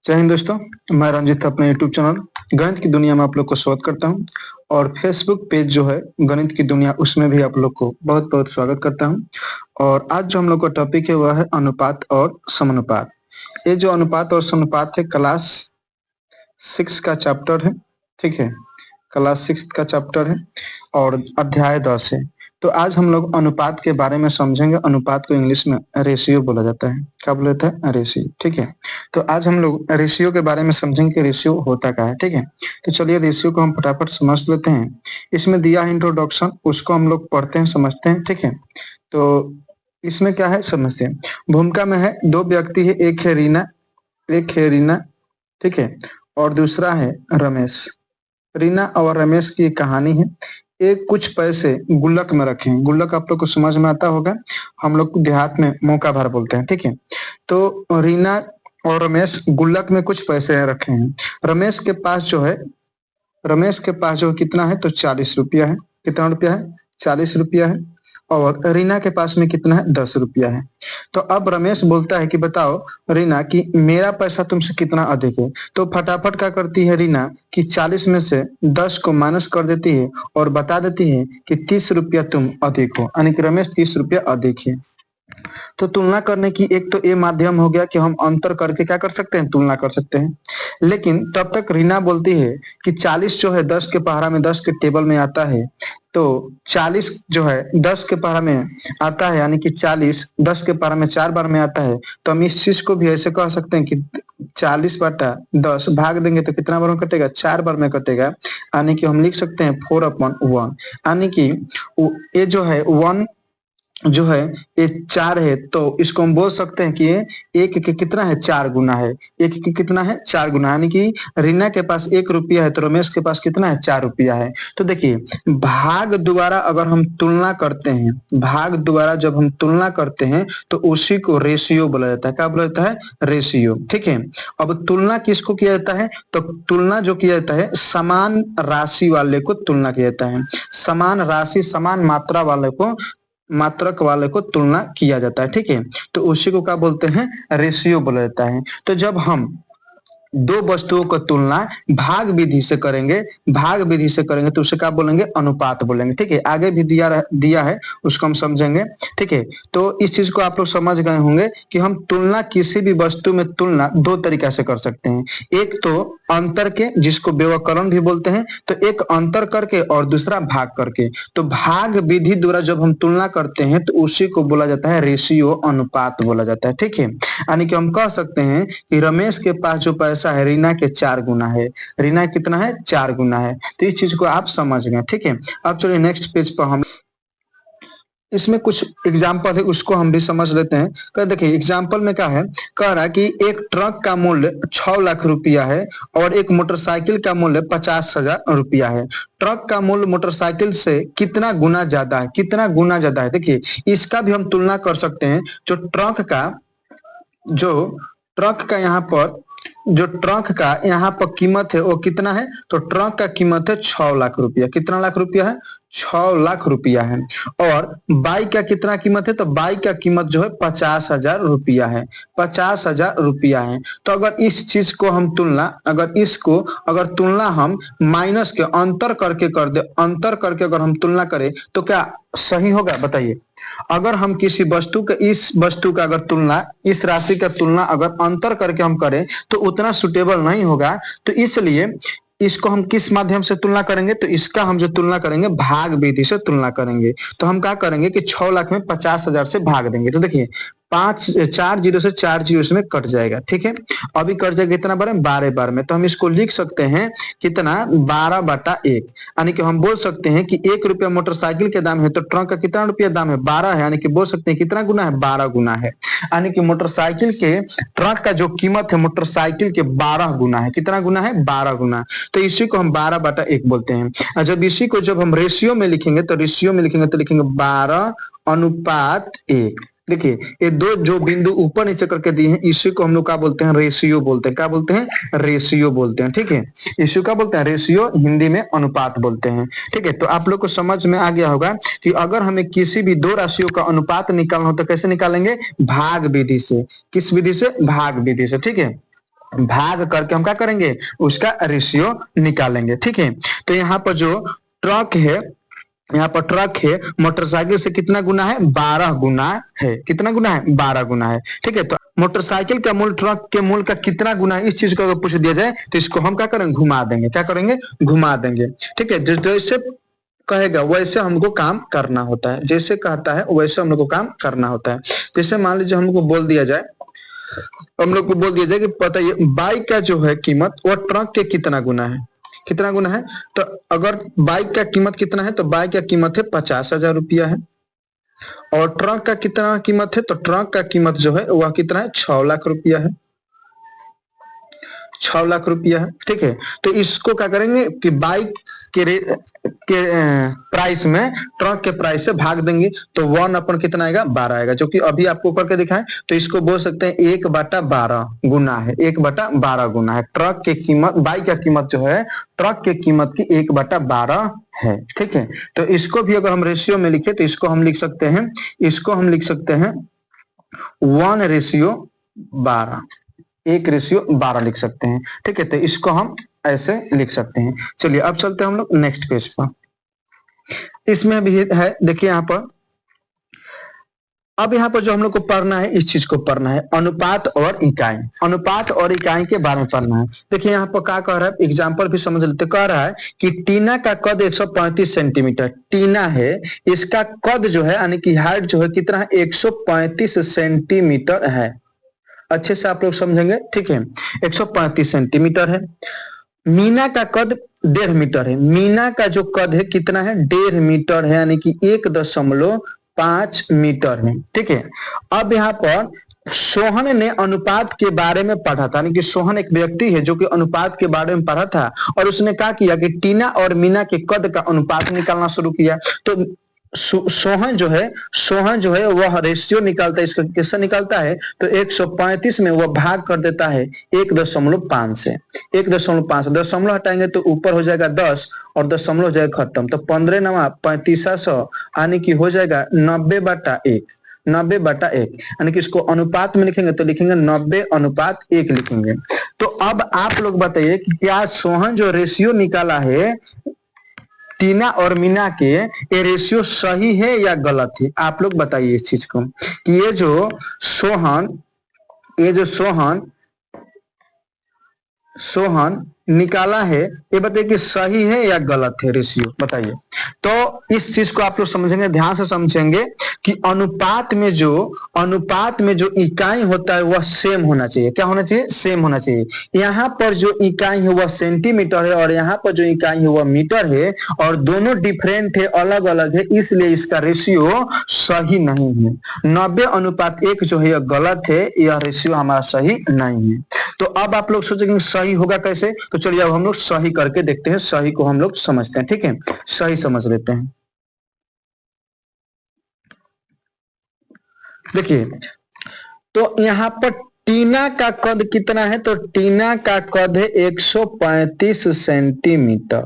जय हिंद दोस्तों। मैं रंजित अपने यूट्यूब चैनल गणित की दुनिया में आप लोग को स्वागत करता हूं और फेसबुक पेज जो है गणित की दुनिया, उसमें भी आप लोग को बहुत बहुत स्वागत करता हूं। और आज जो हम लोग का टॉपिक है वह है अनुपात और समानुपात। ये जो अनुपात और समानुपात है क्लास 6 का चैप्टर है, ठीक है, क्लास 6 का चैप्टर है और अध्याय 10 है। तो आज हम लोग अनुपात के बारे में समझेंगे। अनुपात को इंग्लिश में रेशियो बोला जाता है। क्या बोला जाता है? रेशियो, ठीक है। तो आज हम लोग रेशियो के बारे में समझेंगे कि रेशियो होता क्या है, ठीक है। तो चलिए रेशियो को हम फटाफट समझ लेते हैं। इसमें दिया है इंट्रोडक्शन, उसको हम लोग पढ़ते हैं, समझते हैं, ठीक है। तो इसमें क्या है समझते हैं। भूमिका में है दो व्यक्ति है, एक है रीना, ठीक है, और दूसरा है रमेश। रीना और रमेश की कहानी है। एक कुछ पैसे गुल्लक में रखे हैं। गुल्लक आप लोग को समझ में आता होगा, हम लोग देहात में मौका भर बोलते हैं, ठीक है। तो रीना और रमेश गुल्लक में कुछ पैसे रखे हैं। रमेश के पास जो कितना है तो 40 रुपया है। कितना रुपया है? 40 रुपया है। और रीना के पास में कितना है? 10 रुपया है। तो अब रमेश बोलता है कि बताओ रीना कि मेरा पैसा तुमसे कितना अधिक है। तो फटाफट क्या करती है रीना कि 40 में से 10 को माइनस कर देती है और बता देती है कि 30 रुपया तुम अधिक हो, यानी कि रमेश 30 रुपया अधिक है। तो तुलना करने की एक तो ये माध्यम हो गया कि हम अंतर करके क्या कर सकते हैं? तुलना कर सकते हैं। लेकिन तब तक रीना बोलती है कि 40 जो है 10 के पहाड़ा में, 10 के टेबल में आता है, तो 40 जो है 10 के पहाड़ा में आता है, यानी कि 40 10 के पहाड़ा में 4 बार में आता है। तो हम इस चीज को भी ऐसे कह सकते हैं कि 40/10 भाग देंगे तो कितना बार में कटेगा? 4 बार में कटेगा, यानी कि हम लिख सकते हैं 4/1, यानी कि ये जो है 1 जो है ये 4 है, तो इसको हम बोल सकते हैं कि ये एक के कितना है? 4 गुना है। एक के कितना है? 4 गुना, यानी कि रीना के पास 1 रुपया है तो रमेश के पास कितना है? 4 रुपया है। तो देखिए भाग द्वारा अगर हम तुलना करते हैं, भाग द्वारा जब हम तुलना करते हैं तो उसी को रेशियो बोला जाता है। क्या बोला जाता है? रेशियो, ठीक है। अब तुलना किसको किया जाता है? तो तुलना जो किया जाता है समान राशि वाले को तुलना किया जाता है। समान राशि, समान मात्रक वाले को तुलना किया जाता है, ठीक है। तो उसी को क्या बोलते हैं? रेशियो बोला जाता है। तो जब हम दो वस्तुओं का तुलना भाग विधि से करेंगे, तो उसे क्या बोलेंगे? अनुपात बोलेंगे, ठीक है। आगे भी दिया है, उसको हम समझेंगे, ठीक है। तो इस चीज को आप लोग समझ गए होंगे कि हम तुलना किसी भी वस्तु में तुलना दो तरीका से कर सकते हैं। एक तो अंतर के, जिसको व्यवकलन भी बोलते हैं, तो एक अंतर करके और दूसरा भाग करके। तो भाग विधि द्वारा जब हम तुलना करते हैं तो उसी को बोला जाता है रेशियो, अनुपात बोला जाता है, ठीक है। यानी कि हम कह सकते हैं कि रमेश के पास जो पैसा है रीना के 4 गुना है। रीना कितना है? 4 गुना है। तो इस चीज को आप समझ गए, ठीक है। अब चलिए नेक्स्ट पेज पर हम इसमें कुछ एग्जाम्पल है, उसको हम भी समझ लेते हैं। कर देखिए एग्जाम्पल में क्या है, कह रहा है कि एक ट्रक का मूल्य 6 लाख रुपया है और एक मोटरसाइकिल का मूल्य 50,000 रुपया है। ट्रक का मूल्य मोटरसाइकिल से कितना गुना ज्यादा है? कितना गुना ज्यादा है? देखिए इसका भी हम तुलना कर सकते हैं। जो ट्रक का यहाँ पर कीमत है वो कितना है? तो ट्रक का कीमत है 6 लाख रुपया। कितना लाख रुपया है? 6 लाख रुपया है। और बाइक का कितना कीमत है? तो बाइक का कीमत जो है 50,000 रुपया है। 50,000 रुपया है। तो अगर इस चीज को हम अगर तुलना हम माइनस के अंतर करके कर दे, अंतर करके अगर हम तुलना करें तो क्या सही होगा? बताइए। अगर हम किसी वस्तु का इस वस्तु का अगर तुलना, इस राशि का तुलना अगर अंतर करके हम करें तो उतना सुटेबल नहीं होगा। तो इसलिए इसको हम किस माध्यम से तुलना करेंगे? तो इसका हम जो तुलना करेंगे भाग विधि से तुलना करेंगे। तो हम क्या करेंगे कि 6 लाख में 50,000 से भाग देंगे। तो देखिए 4 जीरो से 4 जीरो इसमें कट जाएगा, ठीक है। अभी कट जाएगा कितना बार में? 12 बार में। तो हम इसको लिख सकते हैं कितना? 12/1, यानी कि हम बोल सकते हैं कि 1 रुपया मोटरसाइकिल के दाम है तो ट्रक का कितना रुपया दाम है? 12 है, यानी कि बोल सकते हैं कितना गुना है? 12 गुना है। यानी कि मोटरसाइकिल के, ट्रक का जो कीमत है मोटरसाइकिल के 12 गुना है। कितना गुना है? 12 गुना। तो इसी को हम 12/1 बोलते हैं। और जब इसी को जब हम रेशियो में लिखेंगे तो लिखेंगे 12/1। देखिए ये दो जो बिंदु ऊपर नीचे करके दिए हैं इसी को हम लोग क्या बोलते हैं? रेशियो बोलते हैं। क्या बोलते हैं? रेशियो बोलते हैं, ठीक है। इसी का बोलते हैं रेशियो, हिंदी में अनुपात बोलते हैं, ठीक है। तो आप लोग को समझ में आ गया होगा कि अगर हमें किसी भी दो राशियों का अनुपात निकालना हो तो कैसे निकालेंगे? भाग विधि से। किस विधि से? भाग विधि से, ठीक है। भाग करके हम क्या करेंगे, उसका रेशियो निकालेंगे। ठीक है, तो यहाँ पर जो ट्रक है, यहाँ पर ट्रक है, मोटरसाइकिल से कितना गुना है, 12 गुना है। कितना गुना है, 12 गुना है। ठीक है, तो मोटरसाइकिल का मूल ट्रक के मूल का कितना गुना है, इस चीज को अगर पूछ दिया जाए तो इसको हम क्या करेंगे, घुमा देंगे। क्या करेंगे, घुमा देंगे। ठीक है, जैसे कहेगा वैसे हमको काम करना होता है, जैसे कहता है वैसे हम लोग को काम करना होता है। जैसे मान लीजिए हम लोग को बोल दिया जाए, हम लोग को बोल दिया जाए कि पता है बाइक का जो है कीमत वो ट्रक के कितना गुना है, कितना गुना है। तो अगर बाइक का कीमत कितना है, तो बाइक का कीमत है 50,000 रुपया है। और ट्रक का कितना कीमत है, तो ट्रक का कीमत जो है वह कितना है, 6 लाख रुपया है। 6 लाख रुपया है। ठीक है, तो इसको क्या करेंगे कि बाइक के प्राइस में ट्रक के प्राइस से भाग देंगे, तो 1 अपन कितना आएगा, 12 आएगा। जो कि अभी आपको करके दिखाएं, तो इसको बोल सकते हैं 1/12 गुना है। 1/12 गुना है ट्रक की कीमत, बाइक का कीमत जो है ट्रक के कीमत की 1/12 है। ठीक है, तो इसको भी अगर हम रेशियो में लिखे तो इसको हम लिख सकते हैं, इसको हम लिख सकते हैं 1/12, 1/12 लिख सकते हैं। ठीक है, तो इसको हम ऐसे लिख सकते हैं। चलिए अब चलते हैं हम लोग नेक्स्ट पेज पर। इसमें भी है, देखिए यहाँ पर, अब यहाँ पर जो हम लोग को पढ़ना है, इस चीज को पढ़ना है, अनुपात और इकाई। अनुपात और इकाई के बारे में पढ़ना है। देखिए यहाँ पर क्या कह रहा है, एग्जाम्पल भी समझ लेते। कह रहा है कि टीना का कद 135 सेंटीमीटर टीना है, इसका कद जो है यानी कि हाइट जो है कितना है, 135 सेंटीमीटर है। अच्छे से आप लोग समझेंगे। ठीक है, 135 सेंटीमीटर है। मीना का कद 1.5 मीटर है। मीना का जो कद है कितना है, 1.5 मीटर है, यानी कि 1.5 मीटर है। ठीक है, अब यहाँ पर सोहन ने अनुपात के बारे में पढ़ा था, यानी कि सोहन एक व्यक्ति है जो कि अनुपात के बारे में पढ़ा था, और उसने क्या किया कि टीना और मीना के कद का अनुपात निकालना शुरू किया। तो सोहन जो है वह रेशियो निकालता है। इसका कैसे निकालता है, तो 135 में वह भाग कर देता है 1.5 से। 1.5 दशमलव हटाएंगे तो ऊपर हो जाएगा 10 और दशमलव हो जाएगा खत्म। तो 15 नवा 3500 यानी कि हो जाएगा 90/1। 90/1 यानी कि इसको अनुपात में लिखेंगे तो लिखेंगे 90/1 लिखेंगे। तो अब आप लोग बताइए कि क्या सोहन जो रेशियो निकाला है टीना और मीना के, ये रेशियो सही है या गलत है। आप लोग बताइए इस चीज को कि ये जो सोहन निकाला है, ये बताइए कि सही है या गलत है रेशियो, बताइए। तो इस चीज को आप लोग समझेंगे, ध्यान से समझेंगे कि अनुपात में जो इकाई होता है वह सेम होना चाहिए। क्या होना चाहिए, सेम होना चाहिए। यहाँ पर जो इकाई है वह सेंटीमीटर है और यहाँ पर जो इकाई है वह मीटर है, और दोनों डिफरेंट है, अलग अलग है, इसलिए इसका रेशियो सही नहीं है। 90/1 जो है यह गलत है, यह रेशियो हमारा सही नहीं है। तो अब आप लोग सोचेंगे सही होगा कैसे, तो चलिए अब हम लोग सही करके देखते हैं, सही को हम लोग समझते हैं। ठीक है, सही समझ लेते हैं। देखिए, तो यहाँ पर टीना का कद कितना है, तो टीना का कद है 135 सेंटीमीटर,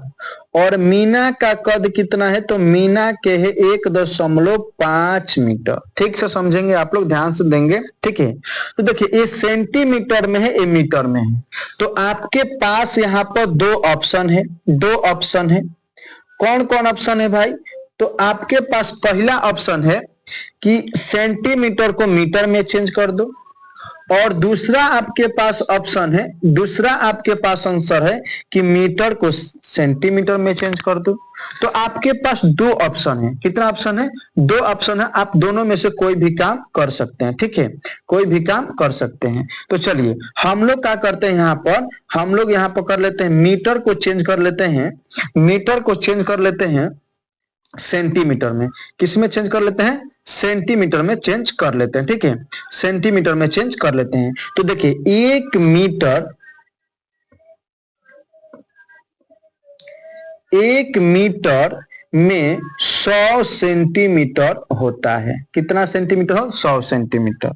और मीना का कद कितना है, तो मीना के है 1.5 मीटर। ठीक से समझेंगे आप लोग, ध्यान से देंगे। ठीक है, तो देखिए ये सेंटीमीटर में है, ये मीटर में है। तो आपके पास यहाँ पर दो ऑप्शन है। कौन कौन ऑप्शन है भाई, तो आपके पास पहला ऑप्शन है कि सेंटीमीटर को मीटर में चेंज कर दो, और दूसरा आपके पास आंसर है कि मीटर को सेंटीमीटर में चेंज कर दो। तो आपके पास दो ऑप्शन है। कितना ऑप्शन है, दो ऑप्शन है। आप दोनों में से कोई भी काम कर सकते हैं। ठीक है, कोई भी काम कर सकते हैं। तो चलिए हम लोग क्या करते हैं, हम लोग यहाँ पर कर लेते हैं, मीटर को चेंज कर लेते हैं सेंटीमीटर में। किस में चेंज कर लेते हैं, सेंटीमीटर में चेंज कर लेते हैं। ठीक है, सेंटीमीटर में चेंज कर लेते हैं। तो देखिए 1 मीटर में 100 सेंटीमीटर होता है। कितना सेंटीमीटर हो, 100 सेंटीमीटर।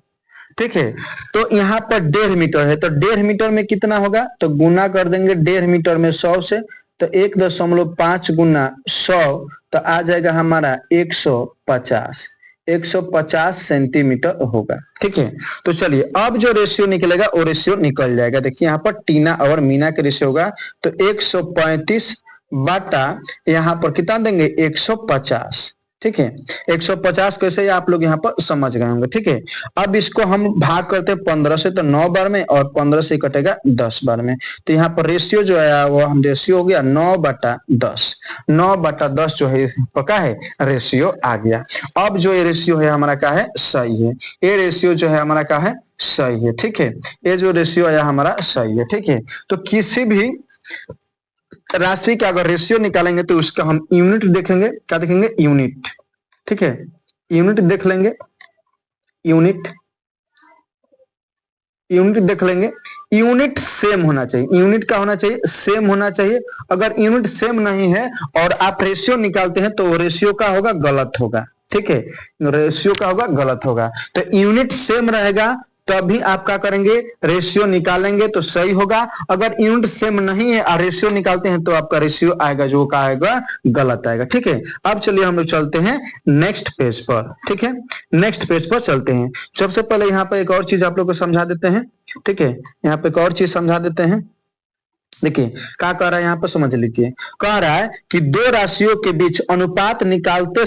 ठीक है, तो यहाँ पर 1.5 मीटर है, तो 1.5 मीटर में कितना होगा, तो गुना कर देंगे 1.5 मीटर में 100 से, तो 1.5 गुना 100 तो आ जाएगा हमारा 150। 150 सेंटीमीटर होगा। ठीक है, तो चलिए अब जो रेशियो निकलेगा वो रेशियो निकल जाएगा। देखिए यहाँ पर टीना और मीना के रेशियो होगा तो 135 बाटा यहाँ पर कितना देंगे 150। ठीक है, 150 कैसे आप लोग यहाँ पर समझ गए होंगे। ठीक है, अब इसको हम भाग करते हैं 15 से तो 9 बार में और 15 से कटेगा 10 बार में। तो यहाँ पर रेशियो जो है वो हम रेशियो हो गया 9/10। 9/10 जो है पक्का है रेशियो आ गया। अब जो ये रेशियो है हमारा क्या है सही है। ये रेशियो जो है हमारा क्या है सही है। ठीक है, ये जो रेशियो है हमारा सही है। ठीक है, तो किसी भी राशि का अगर रेशियो निकालेंगे तो उसका हम यूनिट देखेंगे। क्या देखेंगे यूनिट। ठीक है, यूनिट देख लेंगे। यूनिट देख लेंगे। यूनिट सेम होना चाहिए। यूनिट का होना चाहिए सेम होना चाहिए। अगर यूनिट सेम नहीं है और आप रेशियो निकालते हैं तो रेशियो का होगा गलत होगा। ठीक है, रेशियो का होगा गलत होगा। तो यूनिट सेम रहेगा तभी आप क्या करेंगे रेशियो निकालेंगे तो सही होगा। अगर यूनिट सेम नहीं है और रेशियो निकालते हैं तो आपका रेशियो आएगा जो क्या आएगा गलत आएगा। ठीक है, अब चलिए हम लोग चलते हैं नेक्स्ट पेज पर। ठीक है, नेक्स्ट पेज पर चलते हैं। सबसे पहले यहाँ पर एक और चीज आप लोग को समझा देते हैं। ठीक है, यहाँ पे एक और चीज समझा देते हैं। देखिए क्या कह रहा है यहाँ पर समझ लीजिए। कह रहा है कि दो राशियों के बीच अनुपात निकालते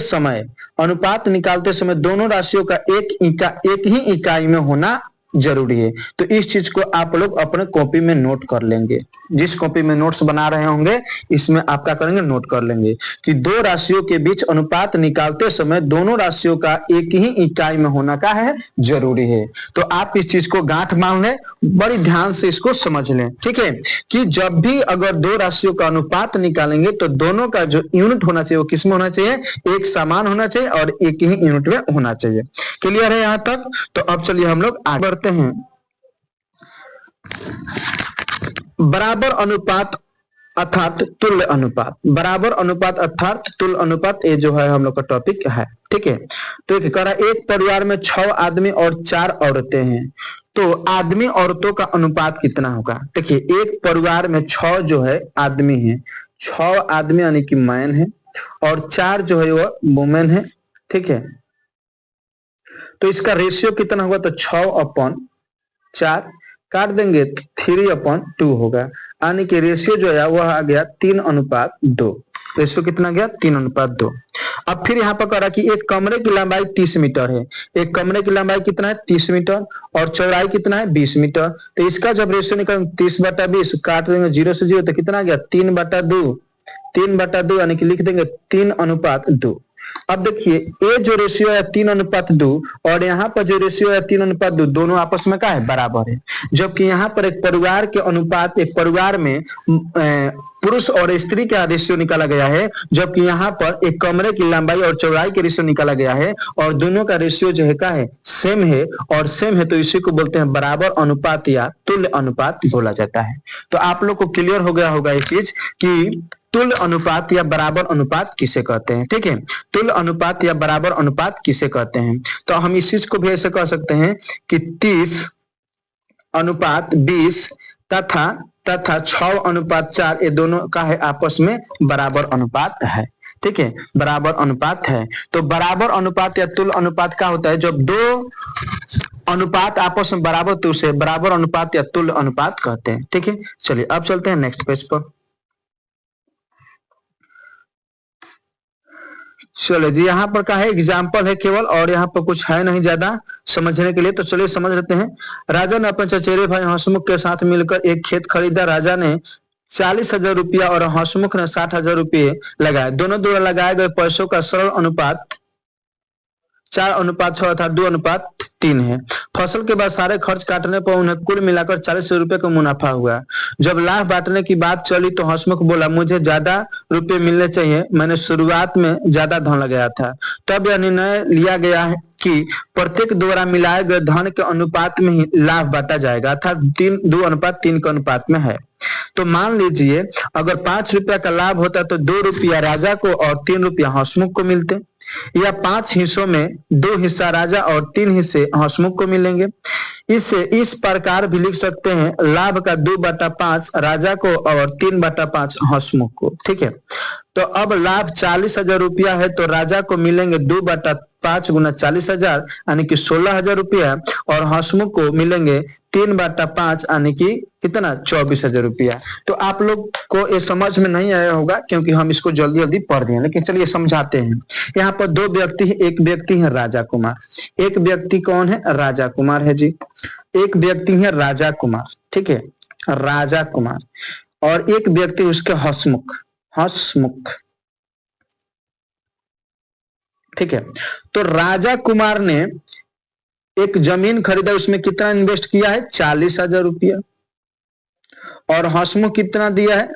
समय दोनों राशियों का एक ही इकाई में होना जरूरी है। तो इस चीज को आप लोग अपने कॉपी में नोट कर लेंगे। जिस कॉपी में नोट्स बना रहे होंगे इसमें आप क्या करेंगे नोट कर लेंगे कि दो राशियों के बीच अनुपात निकालते समय दोनों राशियों का एक ही इकाई में होना का है जरूरी है। तो आप इस चीज को गांठ मान लें, बड़ी ध्यान से इसको समझ लें। ठीक है, कि जब भी अगर दो राशियों का अनुपात निकालेंगे तो दोनों का जो यूनिट होना चाहिए वो किसमें होना चाहिए एक समान होना चाहिए और एक ही यूनिट में होना चाहिए। क्लियर है यहाँ तक? तो अब चलिए हम लोग आगे बढ़ते हैं। बराबर अनुपात अर्थात तुल्य अनुपात। बराबर अनुपात अर्थात तुल्य अनुपात ये जो है हम लोग का टॉपिक है। ठीक है, तो एक परिवार में 6 आदमी और 4 औरतें हैं तो आदमी औरतों का अनुपात कितना होगा। देखिए एक परिवार में 6 जो है आदमी है, 6 आदमी यानी कि मैन है और 4 जो है वो वुमेन है। ठीक है, तो इसका रेशियो कितना होगा तो 6/4 काट देंगे 3/2 होगा। यानी कि रेशियो जो है वह आ गया 3:2। रेशियो कितना गया 3:2। अब फिर यहाँ पर कह रहा कि एक कमरे की लंबाई 30 मीटर है। एक कमरे की लंबाई कितना है 30 मीटर और चौड़ाई कितना है 20 मीटर। तो इसका जब रेशियो निकाल 30/20 काट देंगे 0 से 0 तो कितना गया 3/2। 3/2 यानी कि लिख देंगे 3:2। अब देखिए ये जो रेशियो है 3:2 और यहाँ पर जो रेशियो है 3:2 दोनों आपस में क्या है बराबर है। जबकि यहाँ पर एक परिवार के अनुपात एक परिवार में पुरुष और स्त्री का रेशियो निकाला गया है, जबकि यहाँ पर एक कमरे की लंबाई और चौड़ाई के रेशियो निकाला गया है और दोनों का रेशियो जो है क्या है सेम है और सेम है तो इसी को बोलते हैं बराबर अनुपात या तुल्य अनुपात बोला जाता है। तो आप लोग को क्लियर हो गया होगा ये चीज कि तुल्य अनुपात या बराबर अनुपात किसे कहते हैं। ठीक है, तुल्य अनुपात या बराबर अनुपात किसे कहते हैं। तो हम इस चीज को भी ऐसे कह सकते हैं कि 30:20 तथा 6:4 ये दोनों का है आपस में बराबर अनुपात है। ठीक है, बराबर अनुपात है। तो बराबर अनुपात या तुल्य अनुपात क्या होता है जब दो अनुपात आपस में बराबर तो उसे बराबर अनुपात या तुल्य अनुपात कहते हैं। ठीक है, चलिए अब चलते हैं नेक्स्ट पेज पर। चलो जी, यहाँ पर का है एग्जाम्पल है केवल और यहाँ पर कुछ है नहीं ज्यादा समझने के लिए। तो चलिए समझ लेते हैं। राजा ने अपने चचेरे भाई हंसमुख के साथ मिलकर एक खेत खरीदा। राजा ने 40,000 रुपया और हंसमुख ने 60,000 रुपये लगाए। दोनों द्वारा लगाए गए पैसों का सरल अनुपात 4:6 अर्थात 2:3 है। फसल के बाद सारे खर्च काटने पर उन्हें कुल मिलाकर 40,000 रुपये का मुनाफा हुआ। जब लाभ बांटने की बात चली तो हंसमुख बोला मुझे ज्यादा रुपए मिलने चाहिए, मैंने शुरुआत में ज्यादा धन लगाया था। तब यह निर्णय लिया गया है कि प्रत्येक द्वारा मिलाए गए धन के अनुपात में ही लाभ बांटा जाएगा अर्थात 2:3 के अनुपात में है। तो मान लीजिए अगर 5 रुपया का लाभ होता तो 2 रुपया राजा को और 3 रुपया हंसमुख को मिलते, या 5 हिस्सों में 2 हिस्सा राजा और 3 हिस्से हंसमुख को मिलेंगे। इसे इस प्रकार भी लिख सकते हैं, लाभ का 2/5 राजा को और 3/5 हंसमुख को। ठीक है, तो अब लाभ 40,000 रुपया है, तो राजा को मिलेंगे 2/5 गुना 40,000 यानी कि 16,000 रुपया, और हंसमुख को मिलेंगे 3/5 यानी कि कितना 24,000 रुपया। तो आप लोग को ये समझ में नहीं आया होगा क्योंकि हम इसको जल्दी जल्दी पढ़ दिए, लेकिन चलिए समझाते हैं। यहाँ पर दो व्यक्ति है, एक व्यक्ति है राजा कुमार, एक व्यक्ति कौन है, राजा कुमार है जी, एक व्यक्ति है राजा कुमार, ठीक है, राजा कुमार, और एक व्यक्ति उसके हंसमुख, हंसमुख, ठीक है। तो राजा कुमार ने एक जमीन खरीदा, उसमें कितना इन्वेस्ट किया है, 40,000 रुपया, और हंसमुख कितना दिया है,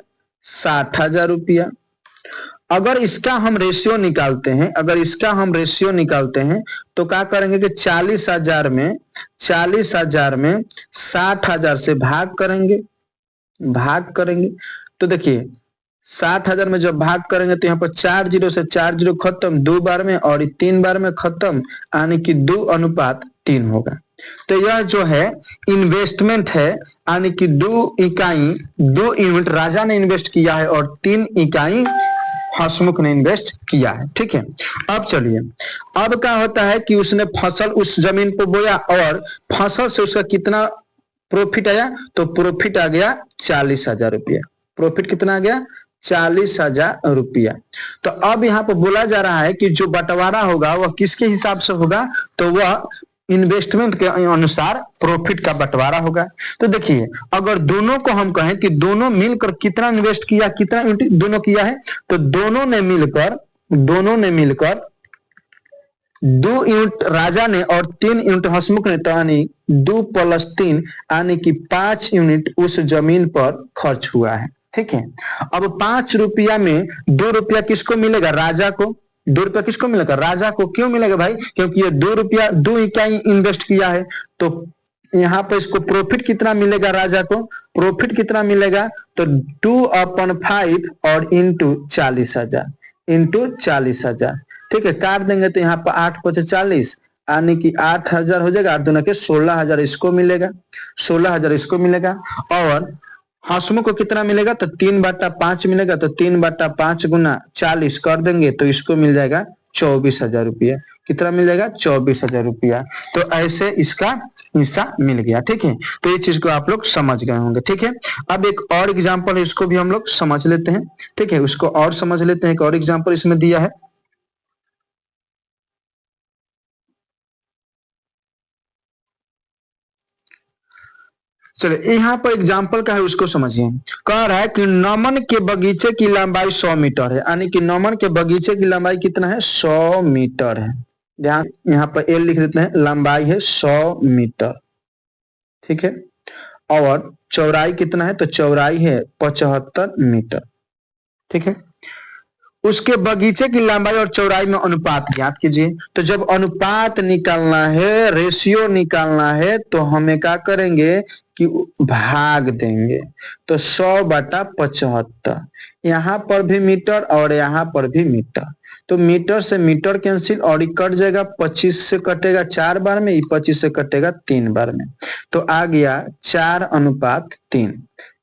60,000 रुपया। अगर इसका हम रेशियो निकालते हैं, अगर इसका हम रेशियो निकालते हैं तो क्या करेंगे कि 40,000 में 60,000 से भाग करेंगे, भाग करेंगे। तो देखिए 60,000 में जब भाग करेंगे तो यहाँ पर 4 जीरो से 4 जीरो खत्म, 2 बार में, और 3 बार में खत्म, यानी कि 2:3 होगा। तो यह जो है इन्वेस्टमेंट है, यानी कि 2 यूनिट राजा ने इन्वेस्ट किया है और 3 इकाई हंसमुख ने इन्वेस्ट किया है। ठीक है, अब चलिए, अब क्या होता है कि उसने फसल उस जमीन को बोया और फसल से उसका कितना प्रॉफिट आया, तो प्रॉफिट आ गया 40,000 रुपया। प्रॉफिट कितना आ गया, 40,000 रुपया। तो अब यहाँ पर बोला जा रहा है कि जो बंटवारा होगा वह किसके हिसाब से होगा, तो वह इन्वेस्टमेंट के अनुसार प्रॉफिट का बंटवारा होगा। तो देखिए, अगर दोनों को हम कहें कि दोनों मिलकर कितना इन्वेस्ट किया, कितना दोनों किया है, तो दोनों ने मिलकर 2 यूनिट राजा ने और 3 यूनिट हंसमुख ने, तो यानी 2 + 3 यानी कि 5 यूनिट उस जमीन पर खर्च हुआ है। ठीक है, अब 5 रुपया में 2 रुपया किसको मिलेगा, राजा को। 2 रुपया किसको मिलेगा, राजा को। क्यों मिलेगा भाई, क्योंकि ये 2 रुपया 2 इकाई इन्वेस्ट किया है। तो यहाँ पर इसको प्रॉफिट कितना मिलेगा, राजा को प्रॉफिट कितना मिलेगा, तो 2/5 और इंटू 40,000। ठीक है, काट देंगे तो यहाँ पर 8 × 40 यानी कि 8,000 हो जाएगा, 8 दूना के 16,000 इसको मिलेगा, 16,000 इसको मिलेगा, और हंसमुख को कितना मिलेगा, तो 3/5 मिलेगा। तो 3/5 गुना 40 कर देंगे तो इसको मिल जाएगा 24,000 रुपया। कितना मिल जाएगा, 24,000 रुपया। तो ऐसे इसका हिस्सा मिल गया। ठीक है, तो ये चीज को आप लोग समझ गए होंगे। ठीक है, अब एक और एग्जाम्पल है, इसको भी हम लोग समझ लेते हैं। ठीक है, उसको और समझ लेते हैं। एक और एग्जाम्पल इसमें दिया है, चलिए यहाँ पर एग्जाम्पल का है, उसको समझिए। कह रहा है कि नमन के बगीचे की लंबाई 100 मीटर है, यानी कि नमन के बगीचे की लंबाई कितना है, 100 मीटर है। ध्यान, यहाँ पर एल लिख देते हैं, लंबाई है 100 मीटर। ठीक है, और चौड़ाई कितना है, तो चौड़ाई है 75 मीटर। ठीक है, उसके बगीचे की लंबाई और चौड़ाई में अनुपात ज्ञात कीजिए। तो जब अनुपात निकालना है, रेशियो निकालना है, तो हमें क्या करेंगे कि भाग देंगे। तो 100/75, यहाँ पर भी मीटर और यहाँ पर भी मीटर, तो मीटर से मीटर कैंसिल और ये कट जाएगा, 25 से कटेगा 4 बार में, 25 से कटेगा 3 बार में, तो आ गया 4:3।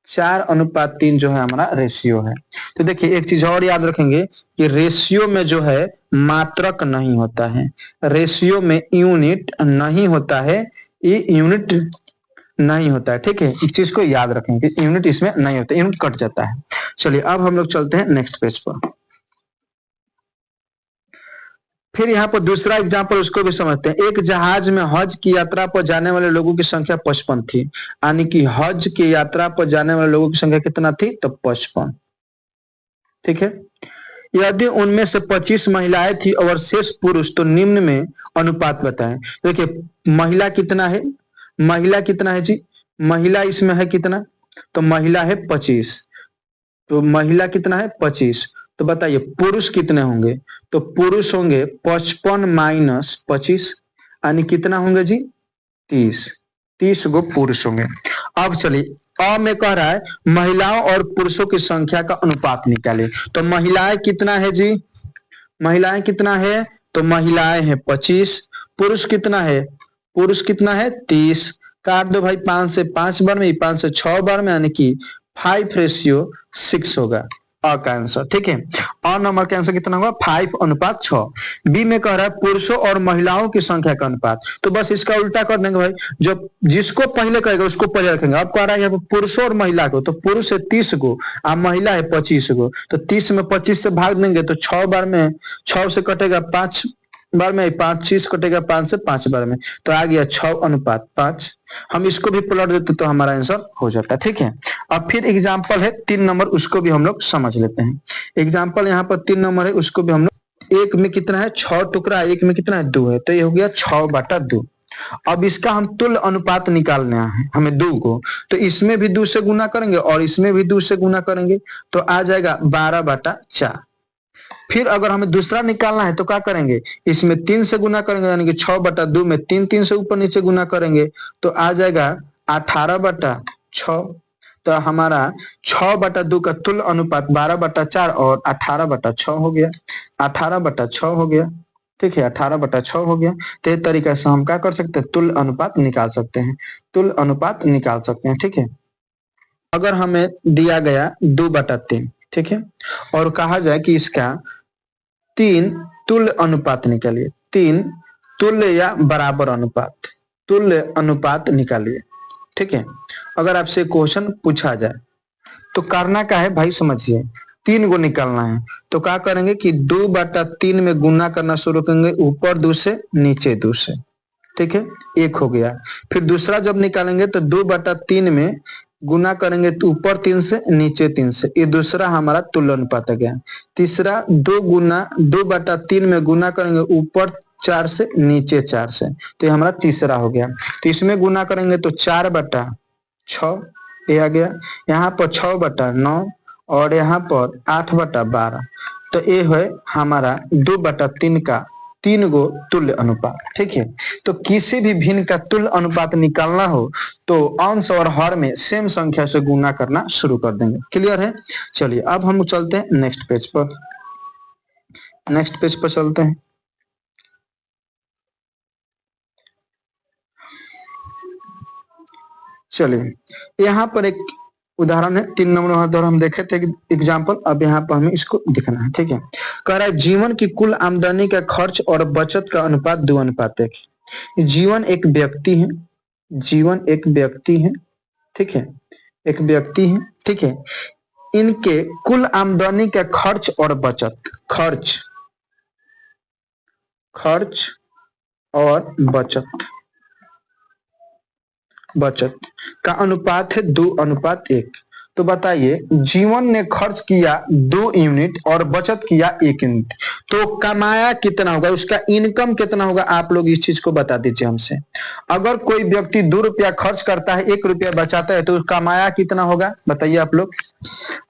4:3 जो है हमारा रेशियो है। तो देखिए एक चीज और याद रखेंगे कि रेशियो में जो है मात्रक नहीं होता है, रेशियो में यूनिट नहीं होता है, ये यूनिट नहीं होता है। ठीक है, इस चीज को याद रखेंगे, यूनिट इसमें नहीं होता, यूनिट कट जाता है। चलिए अब हम लोग चलते हैं नेक्स्ट पेज पर। फिर यहाँ पर दूसरा एग्जाम्पल, उसको भी समझते हैं। एक जहाज में हज की यात्रा पर जाने वाले लोगों की संख्या 55 थी, यानी कि हज की यात्रा पर जाने वाले लोगों की संख्या कितना थी, तो 55। ठीक है, यदि उनमें से 25 महिलाएं थी और शेष पुरुष, तो निम्न में अनुपात बताएं। देखिए महिला कितना है, महिला कितना है जी, महिला इसमें है कितना, तो महिला है 25, तो महिला कितना है 25। तो बताइए पुरुष कितने होंगे, तो पुरुष होंगे 55 - 25, यानी कितना होंगे जी, 30 गो पुरुष होंगे। अब चलिए अ में कह रहा है महिलाओं और पुरुषों की संख्या का अनुपात निकाले। तो महिलाएं कितना है जी, महिलाएं कितना है, तो महिलाएं हैं 25, पुरुष कितना है, पुरुष कितना है 30, काट दो भाई 5 से 5 बार में, 5 से 6 बार में, यानी कि 5:6 होगा अ का आंसर। ठीक है, अ नंबर का आंसर कितना होगा 5:6। बी में कह रहा है पुरुषों और महिलाओं की संख्या का अनुपात, तो बस इसका उल्टा कर देंगे भाई, जो जिसको पहले कहेगा उसको पहले रखेंगे। अब कह रहा है यहाँ पे पुरुषों और महिला को, तो पुरुष है 30 गो और महिला है 25 गो, तो 30 में 25 से भाग देंगे तो 6 बार में 6 से कटेगा 5 बार में, 5 कटेगा 5 से 5 बार में, तो आ गया 6:5। हम इसको भी पलट देते तो हमारा आंसर हो जाता है। ठीक है, अब फिर एग्जाम्पल है 3 नंबर, उसको भी हम लोग समझ लेते हैं। एग्जाम्पल यहाँ पर 3 नंबर है, उसको भी हम लोग, एक में कितना है 6 टुकड़ा, एक में कितना है 2 है, तो ये हो गया 6/2। अब इसका हम तुल्य अनुपात निकालना है हमें 2 को, तो इसमें भी 2 से गुना करेंगे और इसमें भी 2 से गुना करेंगे, तो आ जाएगा 12/4। फिर अगर हमें दूसरा निकालना है तो क्या करेंगे, इसमें 3 से गुना करेंगे, यानी कि 6/2 में 3 से ऊपर नीचे गुना करेंगे तो आ जाएगा 18/6। तो हमारा 6/2 का तुल्य अनुपात 12/4 और 18/6 हो गया, 18/6 हो गया। ठीक है, 18/6 हो गया। तो इस तरीके से हम क्या कर सकते हैं, तुल्य अनुपात निकाल सकते हैं, तुल्य अनुपात निकाल सकते हैं। ठीक है, अगर हमें दिया गया 2/3, ठीक है, और कहा जाए कि इसका 3 तुल्य अनुपात निकालिए, 3 तुल्य या बराबर अनुपात, तुल्य अनुपात निकालिए। ठीक है, अगर आपसे क्वेश्चन पूछा जाए तो करना क्या है भाई, समझिए 3 को निकालना है, तो क्या करेंगे कि 2/3 में गुना करना शुरू करेंगे, ऊपर 2 से नीचे 2 से। ठीक है, 1 हो गया। फिर दूसरा जब निकालेंगे तो 2/3 में गुना करेंगे तो ऊपर 3 से नीचे 3 से, ये दूसरा हमारा तुल्य अनुपात आ गया। तीसरा 2/3 में गुना करेंगे ऊपर 4 से नीचे 4 से, तो ये हमारा तीसरा हो गया। तो इसमें गुना करेंगे तो 4/6 ये आ गया, यहाँ पर 6/9 और यहाँ पर 8/12, तो ये है हमारा 2/3 का 3 गो तुल्य अनुपात। ठीक है, तो किसी भी भिन्न का तुल्य अनुपात निकालना हो तो अंश और हर में सेम संख्या से गुना करना शुरू कर देंगे। क्लियर है? चलिए अब हम चलते हैं नेक्स्ट पेज पर, नेक्स्ट पेज पर चलते हैं। चलिए यहाँ पर एक उदाहरण है, 3 नंबर उदाहरण हम देखे थे एग्जाम्पल, अब यहाँ पर हमें इसको दिखना है। ठीक है, कह रहा है जीवन की कुल आमदनी का खर्च और बचत का अनुपात 2:1। जीवन एक व्यक्ति है, जीवन एक व्यक्ति है, ठीक है, एक व्यक्ति है, ठीक है, इनके कुल आमदनी का खर्च और बचत, खर्च और बचत का अनुपात है 2:1। तो बताइए जीवन ने खर्च किया 2 यूनिट और बचत किया 1 यूनिट, तो कमाया कितना होगा, उसका इनकम कितना होगा, आप लोग इस चीज को बता दीजिए हमसे। अगर कोई व्यक्ति 2 रुपया खर्च करता है 1 रुपया बचाता है तो कमाया कितना होगा, बताइए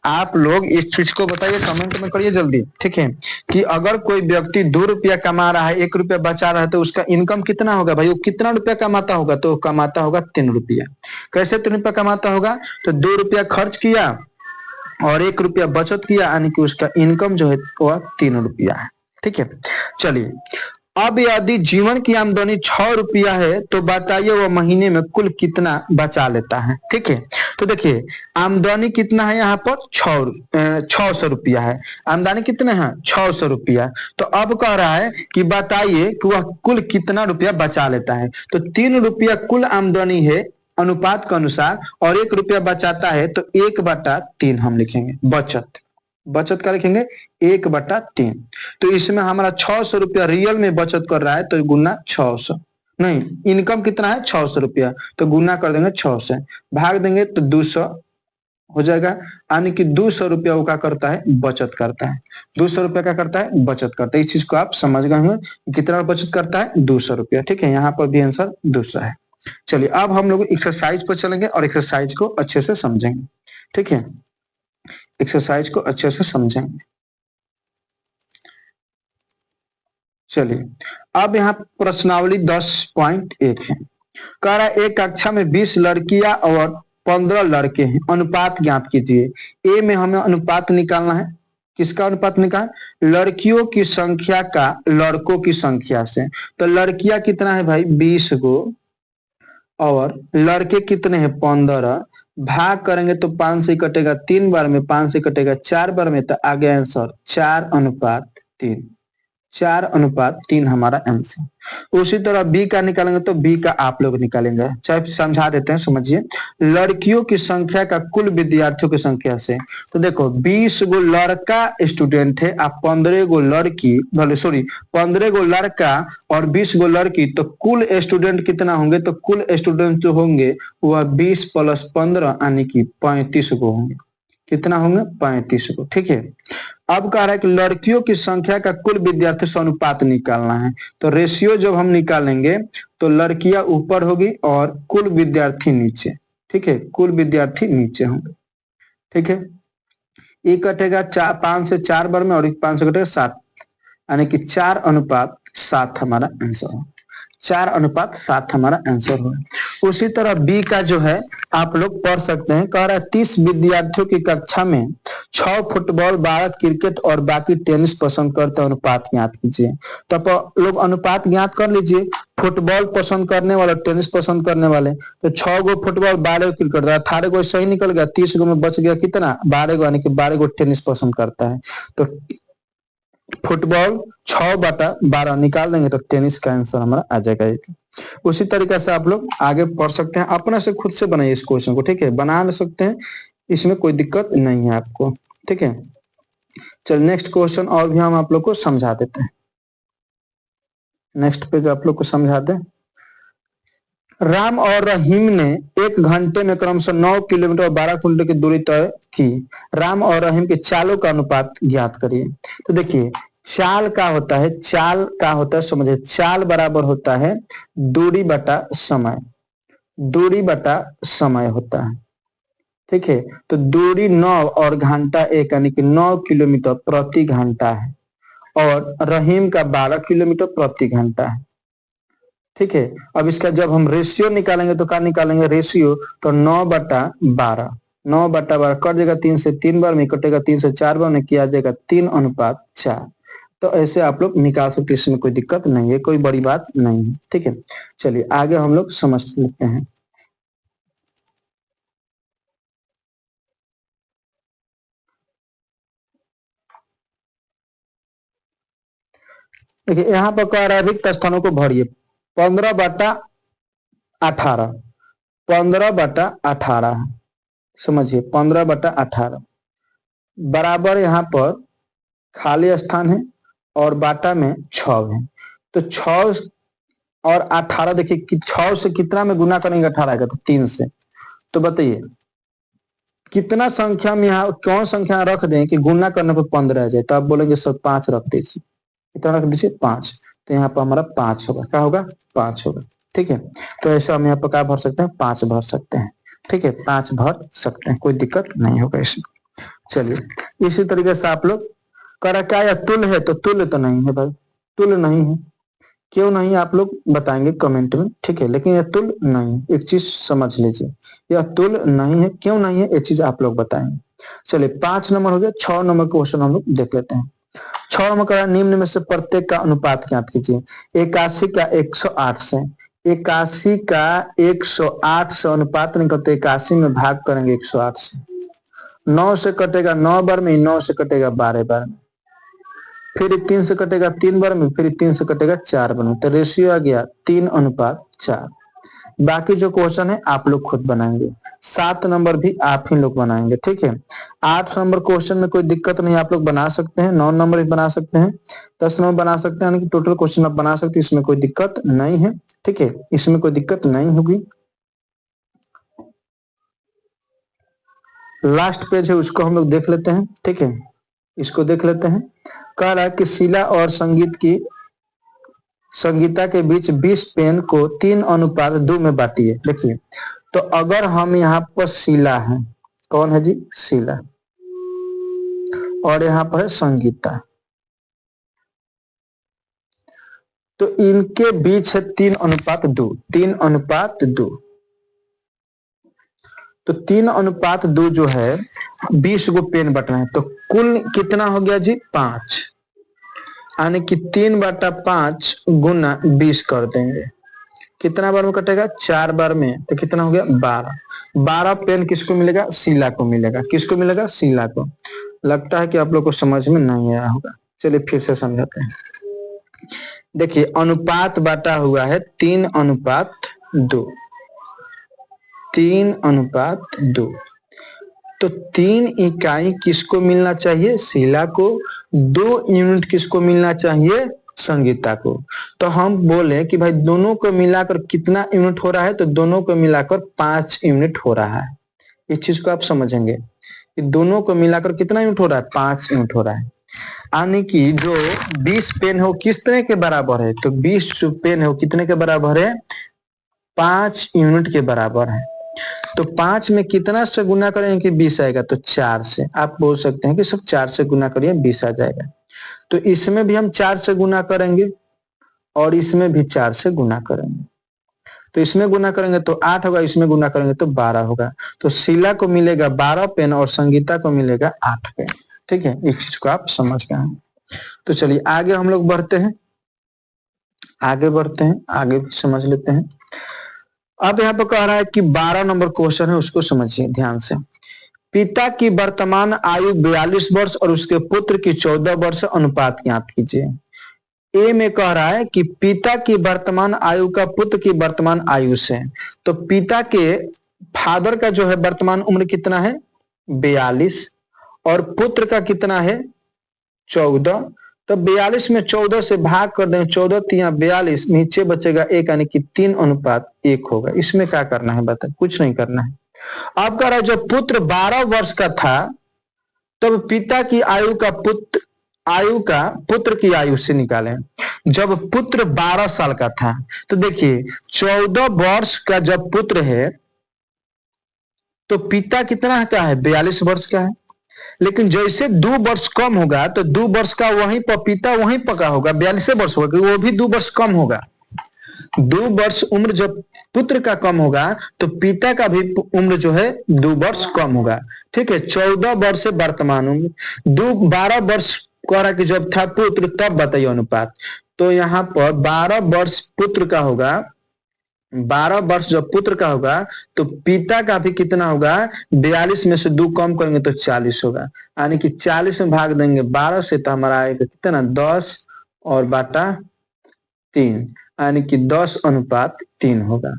आप लोग इस चीज को बताइए, कमेंट में करिए जल्दी। ठीक है, कि अगर कोई व्यक्ति 2 रुपया कमा रहा है 1 रुपया बचा रहा है तो उसका इनकम कितना होगा भाई, वो कितना रुपया कमाता होगा, तो कमाता होगा 3 रुपया। कैसे 3 रुपया कमाता होगा, तो 2 रुपया खर्च किया और 1 रुपया बचत किया, यानी कि उसका इनकम जो है वह 3 रुपया है। ठीक है, चलिए अब यदि जीवन की आमदनी 6 रुपया है तो बताइए वह महीने में कुल कितना बचा लेता है। ठीक है, तो देखिए आमदनी कितना है यहाँ पर 600 रुपया है, आमदनी कितने हैं 600 रुपया। तो अब कह रहा है कि बताइए कि वह कुल कितना रुपया बचा लेता है, तो 3 रुपया कुल आमदनी है अनुपात के अनुसार और 1 रुपया बचाता है, तो 1/3 हम लिखेंगे। बचत का लिखेंगे 1/3। तो इसमें हमारा 600 रुपया रियल में बचत कर रहा है तो गुना 600, नहीं इनकम कितना है 600 रुपया, तो गुना कर देंगे 600 से, भाग देंगे तो 200 हो जाएगा, यानी कि 200 रुपया वो क्या करता है, बचत करता है। 200 रुपया क्या करता है, बचत करता है। इस चीज को आप समझ गए होंगे, कितना बचत करता है 200 रुपया। ठीक है, यहाँ पर भी आंसर 200 है। चलिए अब हम लोग एक्सरसाइज पर चलेंगे और एक्सरसाइज को अच्छे से समझेंगे। ठीक है, एक्सरसाइज को अच्छे से समझेंगे। चलिए अब यहाँ प्रश्नावली 10.1 है, कह रहा है एक कक्षा में 20 लड़कियां और 15 लड़के हैं, अनुपात ज्ञात कीजिए। ए में हमें अनुपात निकालना है, किसका अनुपात निकाल, लड़कियों की संख्या का लड़कों की संख्या से। तो लड़कियां कितना है भाई 20 गो और लड़के कितने हैं 15, भाग करेंगे तो 5 से कटेगा 3 बार में, 5 से कटेगा 4 बार में, तो आ गया आंसर 4:3। 4:3 हमारा आंसर। उसी तरह बी का निकालेंगे तो बी का आप लोग निकालेंगे, चाहे समझा देते हैं, समझिए। लड़कियों की संख्या का कुल विद्यार्थियों की संख्या से, तो देखो 20 गो लड़का स्टूडेंट है, आप 15 गो लड़की, सॉरी 15 गो लड़का और 20 गो लड़की, तो कुल स्टूडेंट कितना होंगे, तो कुल स्टूडेंट जो होंगे वह 20 + 15 यानी कि 35 गो होंगे। कितना होंगे, 35 गो। ठीक है, अब कह रहा है कि लड़कियों की संख्या का कुल विद्यार्थी से अनुपात निकालना है। तो रेशियो जब हम निकालेंगे तो लड़कियां ऊपर होगी और कुल विद्यार्थी नीचे। ठीक है, कुल विद्यार्थी नीचे होंगे। ठीक है, ये कटेगा 5 से 4 बार में और 5 से कटेगा 7, यानी कि 4:7 हमारा आंसर है। 4:7 हमारा आंसर हो। उसी तरह बी का जो है आप लोग पढ़ सकते हैं, कह रहा है 30 विद्यार्थियों की कक्षा में 6 फुटबॉल, 12 क्रिकेट और बाकी टेनिस पसंद करते हैं, अनुपात ज्ञात कीजिए। तो आप लोग अनुपात ज्ञात कर लीजिए। फुटबॉल पसंद करने वाले, टेनिस पसंद करने वाले, तो 6 गो फुटबॉल, 12 गो क्रिकेट, 18 गो सही निकल गया, 30 गो में बच गया कितना, 12 गो, यानी कि 12 गो टेनिस पसंद करता है। तो फुटबॉल 6/12 निकाल देंगे तो टेनिस का आंसर हमारा आ जाएगा एक। उसी तरीके से आप लोग आगे पढ़ सकते हैं, अपने से खुद से बनाइए इस क्वेश्चन को। ठीक है, बना सकते हैं, इसमें कोई दिक्कत नहीं है आपको। ठीक है, चलिए नेक्स्ट क्वेश्चन और भी हम आप लोग को समझा देते हैं। नेक्स्ट पेज आप लोग को समझा दें। राम और रहीम ने 1 घंटे में क्रमशः 9 किलोमीटर और 12 किलोमीटर की दूरी तय की। राम और रहीम के चालों का अनुपात ज्ञात करिए। तो देखिए, चाल का होता है, चाल का होता है, समझिए, चाल बराबर होता है दूरी बटा समय। दूरी बटा समय होता है। ठीक है, तो दूरी 9 और घंटा 1, यानी कि 9 किलोमीटर प्रति घंटा है, और रहीम का 12 किलोमीटर प्रति घंटा है। ठीक है, अब इसका जब हम रेशियो निकालेंगे तो क्या निकालेंगे, रेशियो, तो 9/12, 9/12 कट जाएगा 3 से 3 बार में, कटेगा 3 से 4 बार में, किया जाएगा 3:4। तो ऐसे आप लोग निकाल सकते हैं, इसमें कोई दिक्कत नहीं है, कोई बड़ी बात नहीं है। ठीक है, चलिए आगे हम लोग समझ लेते हैं। देखिए, यहाँ पर कह रहा है रिक्त स्थानों को भरिए। 15/18, 15/18, समझिए 15/18 बराबर, यहाँ पर खाली स्थान है और बाटा में 6 है। तो 6 और 18, देखिए कि 6 से कितना में गुना करेंगे 18 का, तो 3 से। तो बताइए कितना संख्या में, यहाँ कौन संख्या रख दें कि गुना करने पर 15 आ जाए, तो आप बोलेंगे सर 5 रख दीजिए। कितना रख दीजिए, 5। तो यहाँ पर हमारा 5 होगा, क्या होगा, 5 होगा। ठीक है, तो ऐसा हम यहाँ पर क्या भर सकते हैं, 5 भर सकते हैं। ठीक है, 5 भर सकते हैं, कोई दिक्कत नहीं होगा इसमें। चलिए इसी तरीके से आप लोग करा, क्या यह तुल्य है, तो तुल्य तो नहीं है भाई, तुल्य नहीं है। क्यों नहीं, आप लोग बताएंगे कमेंट में। ठीक है, लेकिन यह तुल्य नहीं, एक चीज समझ लीजिए, यह तुल्य नहीं है। क्यों नहीं है, एक चीज आप लोग बताएंगे। चलिए 5 नंबर हो गया। 6 नंबर क्वेश्चन हम लोग देख लेते हैं। 6 नंबर का निम्न में से प्रत्येक का अनुपात ज्ञात कीजिए। 81 का 108 से, 81 का 108 से अनुपात नहीं करते, 81 में भाग करेंगे 108 से। 9 से कटेगा 9 बार में, 9 से कटेगा 12 बार में, फिर 3 से कटेगा 3 बार में, फिर 3 से कटेगा 4 बार में। तो रेशियो आ गया 3:4। बाकी जो क्वेश्चन है आप लोग खुद बनाएंगे। 7 नंबर भी आप ही लोग बनाएंगे। ठीक है, 8 नंबर क्वेश्चन में कोई दिक्कत नहीं, आप लोग बना सकते हैं। 9 नंबर भी बना सकते हैं, 10 नंबर बना सकते हैं, यानी कि टोटल क्वेश्चन आप बना सकते हैं, इसमें कोई दिक्कत नहीं है। ठीक है, इसमें कोई दिक्कत नहीं होगी। लास्ट पेज है, उसको हम लोग देख लेते हैं। ठीक है, इसको देख लेते हैं। कह रहा है कि शीला और संगीता के बीच 20 पेन को 3:2 में बांटिए। देखिए, तो अगर हम यहाँ पर शीला है, कौन है जी, शीला, और यहाँ पर है संगीता, तो इनके बीच है 3:2, 3:2। तो 3:2 जो है, 20 गो पेन बटना है, तो कुल कितना हो गया जी, 5, यानी कि 3/5 गुना 20 कर देंगे। कितना बार में कटेगा? 4 बार में, तो कितना हो गया? 12। 12 पेन किसको मिलेगा? शीला को मिलेगा। किसको मिलेगा? शीला को। लगता है कि आप लोग को समझ में नहीं आया होगा, चलिए फिर से समझाते हैं। देखिए अनुपात बांटा हुआ है 3:2। 3:2, तो 3 इकाई किसको मिलना चाहिए? शीला को। 2 यूनिट किसको मिलना चाहिए? संगीता को। तो हम बोले कि भाई दोनों को मिलाकर कितना यूनिट हो रहा है? तो दोनों को मिलाकर 5 यूनिट हो रहा है। इस चीज को आप समझेंगे कि दोनों को मिलाकर कितना यूनिट हो रहा है? 5 यूनिट हो रहा है। यानी कि जो 20 पेन हो कितने के बराबर है? तो 20 जो पेन हो कितने के बराबर है? 5 यूनिट के बराबर है। तो 5 में कितना से गुना करेंगे कि 20 आएगा? तो 4 से। आप बोल सकते हैं कि सब 4 से गुना करिए 20 आ जाएगा। तो इसमें भी हम 4 से गुना करेंगे और इसमें भी 4 से गुना करेंगे। तो इसमें गुना करेंगे तो 8 होगा, इसमें गुना करेंगे तो 12 होगा। तो शीला को मिलेगा 12 पेन और संगीता को मिलेगा 8 पेन। ठीक है, इस चीज को आप समझ गए हैं। तो चलिए आगे हम लोग बढ़ते हैं, आगे बढ़ते हैं, आगे भी समझ लेते हैं। अब यहाँ पर कह रहा है कि 12 नंबर क्वेश्चन है, उसको समझिए ध्यान से। पिता की वर्तमान आयु 42 वर्ष और उसके पुत्र की 14 वर्ष, अनुपात ज्ञात कीजिए। ए में कह रहा है कि पिता की वर्तमान आयु का पुत्र की वर्तमान आयु से। तो पिता के फादर का जो है वर्तमान उम्र कितना है? 42 और पुत्र का कितना है? 14। तो 42 में 14 से भाग कर दें, 14 3 42, नीचे बचेगा 1, यानी कि 3:1 होगा। इसमें क्या करना है बता? कुछ नहीं करना है। अब कह रहा है जब पुत्र 12 वर्ष का था तब पिता की आयु का पुत्र की आयु से निकालें। जब पुत्र 12 साल का था, तो देखिए 14 वर्ष का जब पुत्र है तो पिता कितना का है? 42 वर्ष का है। लेकिन जैसे 2 वर्ष कम होगा तो 2 वर्ष का वहीं पर पिता वहीं पका होगा, 42 वर्ष होगा, वो भी 2 वर्ष कम होगा। 2 वर्ष उम्र जब पुत्र का कम होगा तो पिता का भी उम्र जो है 2 वर्ष कम होगा। ठीक है, 14 वर्ष से वर्तमान उम्र, 12 वर्ष कह रहा कि जब था पुत्र तब बताइए अनुपात। तो यहाँ पर 12 वर्ष पुत्र का होगा, 12 वर्ष जब पुत्र का होगा तो पिता का भी कितना होगा? 42 में से 2 कम करेंगे तो 40 होगा। यानी कि 40 में भाग देंगे 12 से तो हमारा आएगा कितना? 10 और बाटा 3, यानी कि 10:3 होगा।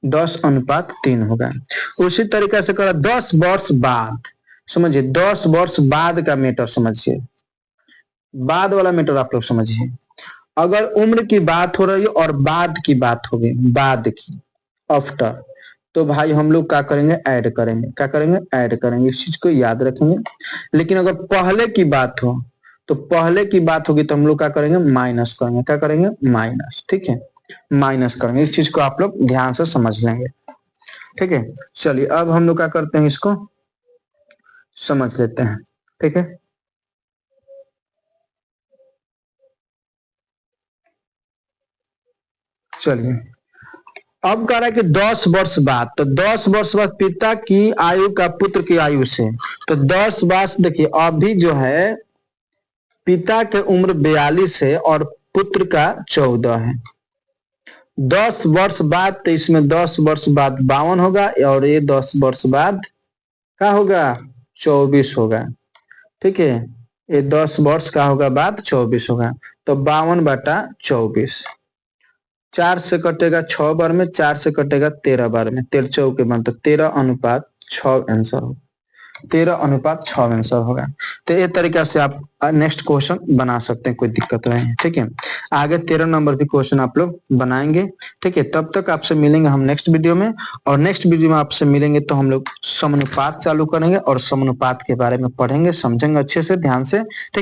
10:3 होगा। उसी तरीके से करा 10 वर्ष बाद, समझिए 10 वर्ष बाद का मैटर समझिए, बाद वाला मैटर आप लोग समझिए। अगर उम्र की बात हो रही है और बाद की बात हो गई, बाद की, आफ्टर, तो भाई हम लोग क्या करेंगे? ऐड करेंगे। क्या करेंगे? ऐड करेंगे। इस चीज को याद रखेंगे। लेकिन अगर पहले की बात हो तो पहले की बात होगी तो हम लोग क्या करेंगे? माइनस करेंगे। क्या करेंगे? माइनस। ठीक है, माइनस करेंगे। इस चीज को आप लोग ध्यान से समझ लेंगे। ठीक है, चलिए अब हम लोग क्या करते हैं? इसको समझ लेते हैं। ठीक है, चलिए अब कह रहा है कि 10 वर्ष बाद, तो 10 वर्ष बाद पिता की आयु का पुत्र की आयु से। तो 10 वर्ष, देखिए अभी जो है पिता के उम्र 42 है और पुत्र का 14 है। 10 वर्ष बाद, तो इसमें 10 वर्ष बाद 52 होगा और ये 10 वर्ष बाद क्या होगा? 24 होगा। ठीक है, ये 10 वर्ष का होगा बाद 24 होगा। तो 52/24, 4 से कटेगा 6 बार में, 4 से कटेगा 13 बार में, 13 चौके बन, तो 13:6 आंसर होगा। 13:6 आंसर होगा। तो ये तरीका से आप नेक्स्ट क्वेश्चन बना सकते हैं, कोई दिक्कत नहीं है। ठीक है, आगे 13 नंबर भी क्वेश्चन आप लोग बनाएंगे। ठीक है, तब तक आपसे मिलेंगे हम नेक्स्ट वीडियो में, और नेक्स्ट वीडियो में आपसे मिलेंगे तो हम लोग समानुपात चालू करेंगे और समानुपात के बारे में पढ़ेंगे, समझेंगे अच्छे से, ध्यान से। ठीक।